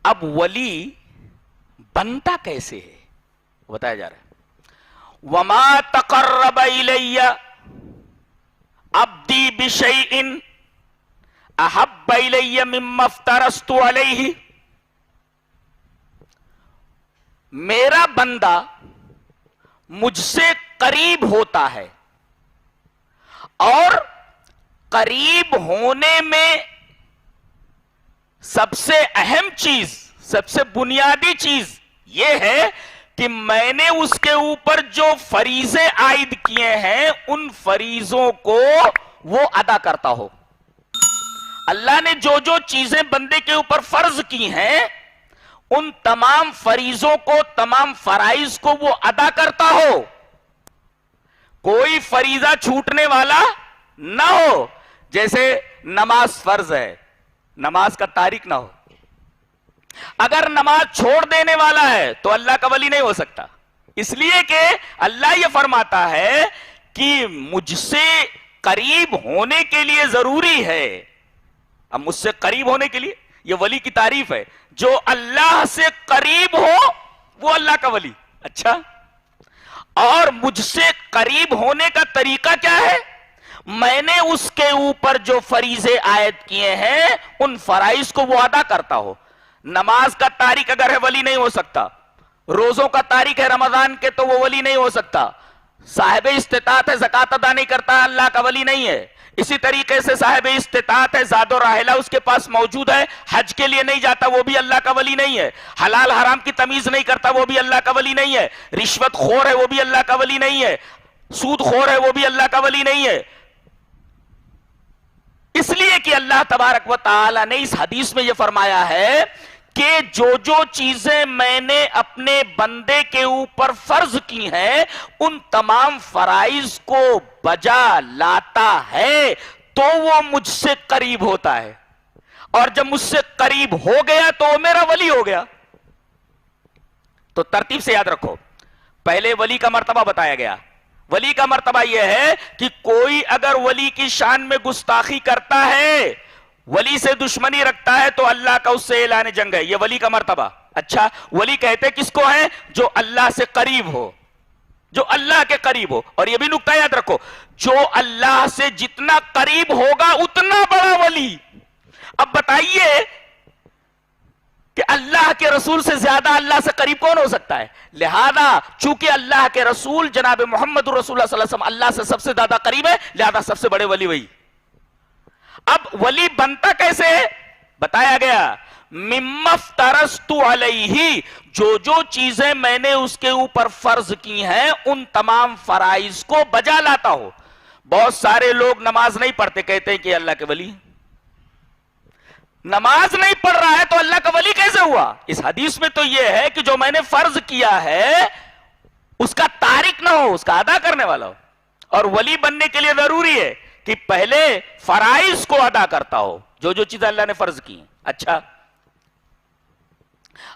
اب ولی بنتا کیسے ہے بتایا جا رہا ہے. وما تقرب الی عبدی بشیء احب الی مما افترضت علیہ. میرا بندہ مجھ سے قریب ہوتا ہے اور قریب ہونے میں سب سے اہم چیز، سب سے بنیادی چیز یہ ہے کہ میں نے اس کے اوپر جو فریضے عائد کیے ہیں ان فریضوں کو وہ ادا کرتا ہو. اللہ نے جو جو چیزیں بندے کے اوپر فرض کی ہیں ان تمام فریضوں کو، تمام فرائض کو وہ ادا کرتا ہو، کوئی فریضہ چھوٹنے والا نہ ہو. جیسے نماز فرض ہے، نماز کا تارک نہ ہو. اگر نماز چھوڑ دینے والا ہے تو اللہ کا ولی نہیں ہو سکتا، اس لیے کہ اللہ یہ فرماتا ہے کہ مجھ سے قریب ہونے کے لیے ضروری ہے. اب مجھ سے قریب ہونے کے لیے یہ ولی کی تعریف ہے، جو اللہ سے قریب ہو وہ اللہ کا ولی. اچھا، اور مجھ سے قریب ہونے کا طریقہ کیا ہے؟ میں نے اس کے اوپر جو فریضے عائد کیے ہیں ان فرائض کو وہ ادا کرتا ہو. نماز کا تارک اگر ہے ولی نہیں ہو سکتا، روزوں کا تارک ہے رمضان کے تو وہ ولی نہیں ہو سکتا. صاحب استطاعت ہے زکوٰۃ ادا نہیں کرتا اللہ کا ولی نہیں ہے. اسی طریقے سے صاحب استطاعت ہے، زاد و راحلہ اس کے پاس موجود ہے، حج کے لیے نہیں جاتا وہ بھی اللہ کا ولی نہیں ہے. حلال حرام کی تمیز نہیں کرتا وہ بھی اللہ کا ولی نہیں ہے. رشوت خور ہے وہ بھی اللہ کا ولی نہیں ہے. سود خور ہے وہ بھی اللہ کا ولی نہیں ہے. اس لیے کہ اللہ تبارک و تعالی نے اس حدیث میں یہ فرمایا ہے کہ جو جو چیزیں میں نے اپنے بندے کے اوپر فرض کی ہیں ان تمام فرائض کو بجا لاتا ہے تو وہ مجھ سے قریب ہوتا ہے، اور جب مجھ سے قریب ہو گیا تو وہ میرا ولی ہو گیا. تو ترتیب سے یاد رکھو، پہلے ولی کا مرتبہ بتایا گیا. ولی کا مرتبہ یہ ہے کہ کوئی اگر ولی کی شان میں گستاخی کرتا ہے، ولی سے دشمنی رکھتا ہے تو اللہ کا اس سے اعلان جنگ ہے. یہ ولی کا مرتبہ. اچھا، ولی کہتے کس کو ہے؟ جو اللہ سے قریب ہو، جو اللہ کے قریب ہو. اور یہ بھی نکتہ یاد رکھو، جو اللہ سے جتنا قریب ہوگا اتنا بڑا ولی. اب بتائیے کہ اللہ کے رسول سے زیادہ اللہ سے قریب کون ہو سکتا ہے؟ لہذا چونکہ اللہ کے رسول جناب محمد رسول اللہ صلی اللہ علیہ وسلم اللہ سے سب سے زیادہ قریب ہے، لہذا سب سے بڑے ولی وہی. اب ولی بنتا کیسے ہے؟ بتایا گیا، مما افترضت علیہ، جو جو چیزیں میں نے اس کے اوپر فرض کی ہیں ان تمام فرائض کو بجا لاتا ہو. بہت سارے لوگ نماز نہیں پڑھتے، کہتے ہیں کہ اللہ کے ولی. نماز نہیں پڑھ رہا ہے تو اللہ کا ولی کیسے ہوا؟ اس حدیث میں تو یہ ہے کہ جو میں نے فرض کیا ہے اس کا تارک نہ ہو، اس کا ادا کرنے والا ہو. اور ولی بننے کے لیے ضروری ہے کہ پہلے فرائض کو ادا کرتا ہو، جو جو چیزیں اللہ نے فرض کی ہیں. اچھا،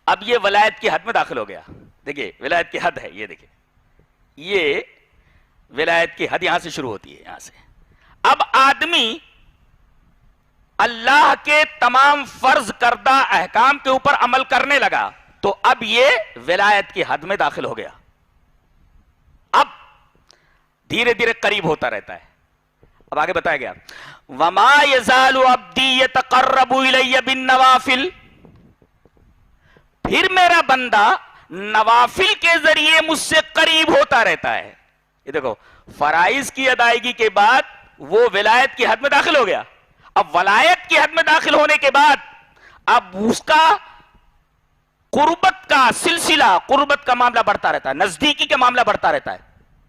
اب یہ ولایت کی حد میں داخل ہو گیا. دیکھیں ولایت کی حد ہے، یہ دیکھیں، یہ ولایت کی حد یہاں سے شروع ہوتی ہے. یہاں سے اب آدمی اللہ کے تمام فرض کردہ احکام کے اوپر عمل کرنے لگا تو اب یہ ولایت کی حد میں داخل ہو گیا. اب دھیرے دھیرے قریب ہوتا رہتا ہے. اب آگے بتایا گیا، وما یزال عبدی یتقرب الی بالنوافل، پھر میرا بندہ نوافل کے ذریعے مجھ سے قریب ہوتا رہتا ہے. یہ دیکھو، فرائض کی ادائیگی کے بعد وہ ولایت کی حد میں داخل ہو گیا. اب ولایت کی حد میں داخل ہونے کے بعد اب اس کا قربت کا سلسلہ، قربت کا معاملہ بڑھتا رہتا ہے، نزدیکی کا معاملہ بڑھتا رہتا ہے.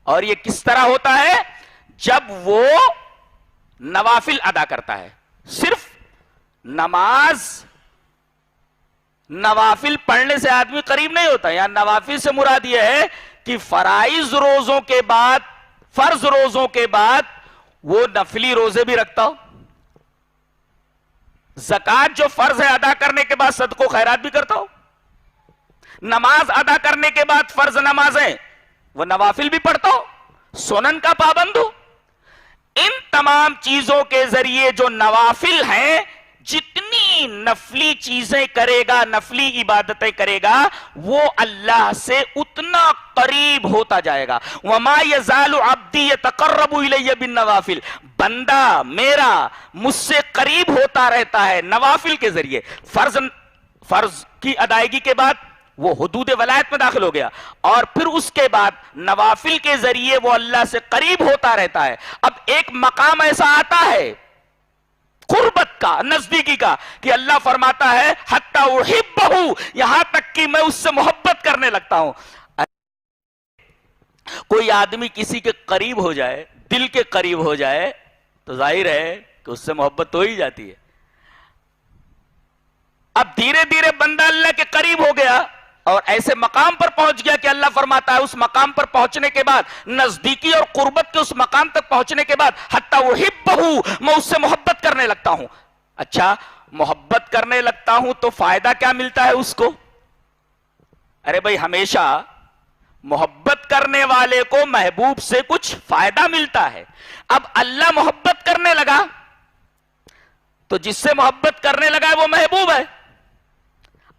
اور یہ کس طرح ہوتا ہے؟ جب وہ نوافل ادا کرتا ہے. صرف نوافل پڑھنے سے آدمی قریب نہیں ہوتا. یا نوافل سے مراد یہ ہے کہ فرائض روزوں کے بعد، فرض روزوں کے بعد وہ نفلی روزے بھی رکھتا ہو، زکوٰۃ جو فرض ہے ادا کرنے کے بعد صدقہ و خیرات بھی کرتا ہو، نماز ادا کرنے کے بعد فرض نمازیں وہ نوافل بھی پڑھتا ہو، سنن کا پابند ہو. ان تمام چیزوں کے ذریعے جو نوافل ہیں، جتنی جتنی نفلی چیزیں کرے گا، نفلی عبادتیں کرے گا، وہ اللہ سے اتنا قریب ہوتا جائے گا. وما یزال عبدی یتقرب الی بالنوافل، بندہ میرا مجھ سے قریب ہوتا رہتا ہے نوافل کے ذریعے. فرض کی ادائیگی کے بعد وہ حدود ولایت میں داخل ہو گیا، اور پھر اس کے بعد نوافل کے ذریعے وہ اللہ سے قریب ہوتا رہتا ہے. اب ایک مقام ایسا آتا ہے قربت کا، نزدیکی کا، کہ اللہ فرماتا ہے حتی احبہ، یہاں تک کہ میں اس سے محبت کرنے لگتا ہوں. کوئی آدمی کسی کے قریب ہو جائے، دل کے قریب ہو جائے، تو ظاہر ہے کہ اس سے محبت ہو ہی جاتی ہے. اب دھیرے دھیرے بندہ اللہ کے قریب ہو گیا اور ایسے مقام پر پہنچ گیا کہ اللہ فرماتا ہے اس مقام پر پہنچنے کے بعد، نزدیکی اور قربت کے اس مقام تک پہنچنے کے بعد، حتی احبہ، میں اس سے محبت کرنے لگتا ہوں. اچھا، محبت کرنے لگتا ہوں تو فائدہ کیا ملتا ہے اس کو؟ ارے بھائی، ہمیشہ محبت کرنے والے کو محبوب سے کچھ فائدہ ملتا ہے. اب اللہ محبت کرنے لگا تو جس سے محبت کرنے لگا ہے وہ محبوب ہے.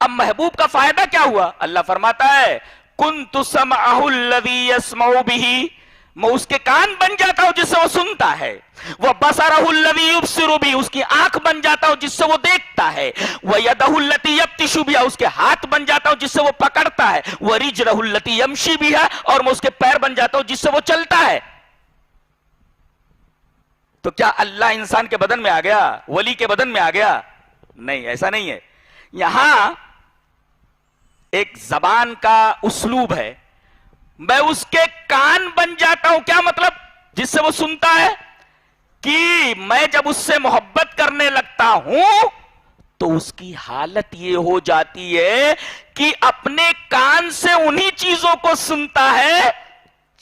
اب محبوب کا فائدہ کیا ہوا؟ اللہ فرماتا ہے کنت سمعہ الذی یسمع بہ، میں اس کے کان بن جاتا ہوں جس سے وہ سنتا ہے. وبصرہ الذی یبصر بہ، اس کی آنکھ بن جاتا ہوں جس سے وہ دیکھتا ہے. ویدہ التی یبطش بہا، اس کے ہاتھ بن جاتا ہوں جس سے وہ پکڑتا ہے. ورجلہ التی یمشی بہا، اور میں اس کے پیر بن جاتا ہوں جس سے وہ چلتا ہے. تو کیا اللہ انسان کے بدن میں آ گیا، ولی کے بدن میں آ گیا؟ نہیں، ایسا نہیں ہے. یہاں ایک زبان کا اسلوب ہے، میں اس کے کان بن جاتا ہوں. کیا مطلب؟ جس سے وہ سنتا ہے، کہ میں جب اس سے محبت کرنے لگتا ہوں تو اس کی حالت یہ ہو جاتی ہے کہ اپنے کان سے انہی چیزوں کو سنتا ہے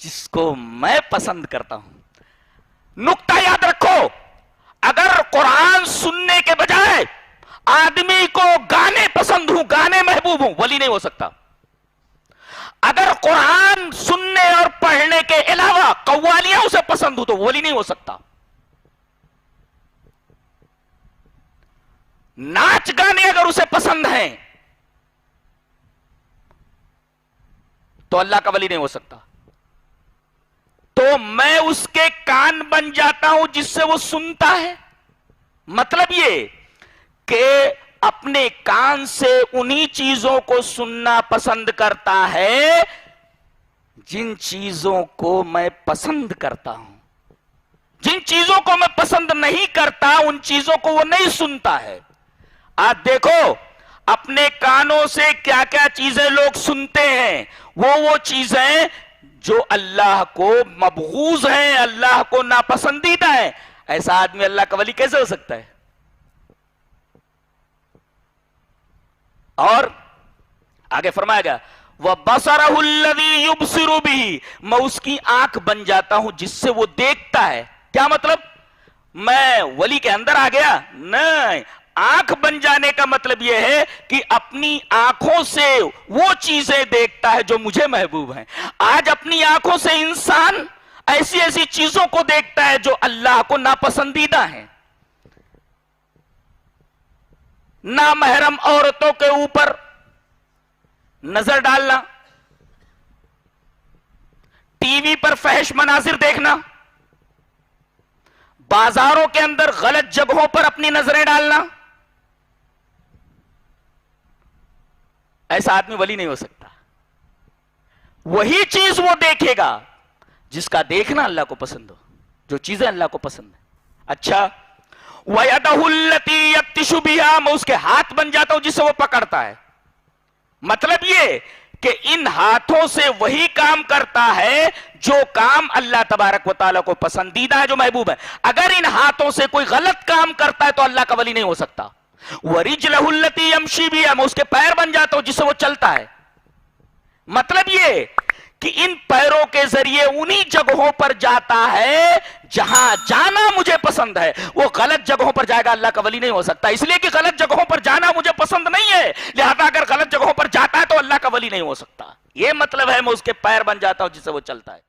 جس کو میں پسند کرتا ہوں. نکتہ یاد رکھو، اگر قرآن سننے کے بجائے آدمی کو گانے پسند ہوں، گانے محبوب ہوں، ولی نہیں ہو سکتا. اگر قرآن سننے اور پڑھنے کے علاوہ قوالیاں اسے پسند ہوں تو ولی نہیں ہو سکتا. ناچ گانے اگر اسے پسند ہیں تو اللہ کا ولی نہیں ہو سکتا. تو میں اس کے کان بن جاتا ہوں جس سے وہ سنتا ہے. مطلب یہ کہ اپنے کان سے انہی چیزوں کو سننا پسند کرتا ہے جن چیزوں کو میں پسند کرتا ہوں. جن چیزوں کو میں پسند نہیں کرتا ان چیزوں کو وہ نہیں سنتا ہے. آج دیکھو اپنے کانوں سے کیا کیا چیزیں لوگ سنتے ہیں. وہ چیزیں جو اللہ کو مبغوض ہیں، اللہ کو ناپسندیدہ ہیں. ایسا آدمی اللہ کا ولی کیسے ہو سکتا ہے؟ اور آگے فرمایا گیا وَبَصَرَهُ الَّذِي يُبْصِرُ بِهِ، میں اس کی آنکھ بن جاتا ہوں جس سے وہ دیکھتا ہے. کیا مطلب؟ میں ولی کے اندر آ گیا؟ نہیں، آنکھ بن جانے کا مطلب یہ ہے کہ اپنی آنکھوں سے وہ چیزیں دیکھتا ہے جو مجھے محبوب ہیں. آج اپنی آنکھوں سے انسان ایسی ایسی چیزوں کو دیکھتا ہے جو اللہ کو ناپسندیدہ ہیں. نامحرم عورتوں کے اوپر نظر ڈالنا، ٹی وی پر فحش مناظر دیکھنا، بازاروں کے اندر غلط جگہوں پر اپنی نظریں ڈالنا، ایسا آدمی ولی نہیں ہو سکتا. وہی چیز وہ دیکھے گا جس کا دیکھنا اللہ کو پسند ہو، جو چیزیں اللہ کو پسند ہیں. اچھا، وَيَدَهُ الَّتِي يَبْطِشُ بِهَا، میں اس کے ہاتھ بن جاتا ہوں جس سے وہ پکڑتا ہے. مطلب یہ کہ ان ہاتھوں سے وہی کام کرتا ہے جو کام اللہ تبارک و تعالیٰ کو پسندیدہ ہے، جو محبوب ہے. اگر ان ہاتھوں سے کوئی غلط کام کرتا ہے تو اللہ کا ولی نہیں ہو سکتا. وَرِجْلَهُ الَّتِي يَمْشِي بِهَا، میں اس کے پیر بن جاتا ہوں جس سے وہ چلتا ہے. مطلب یہ کہ ان پیروں کے ذریعے انہی جگہوں پر جاتا ہے جہاں جانا مجھے پسند ہے. وہ غلط جگہوں پر جائے گا، اللہ کا ولی نہیں ہو سکتا، اس لیے کہ غلط جگہوں پر جانا مجھے پسند نہیں ہے. لہذا اگر غلط جگہوں پر جاتا ہے تو اللہ کا ولی نہیں ہو سکتا. یہ مطلب ہے میں اس کے پیر بن جاتا ہوں جس سے وہ چلتا ہے.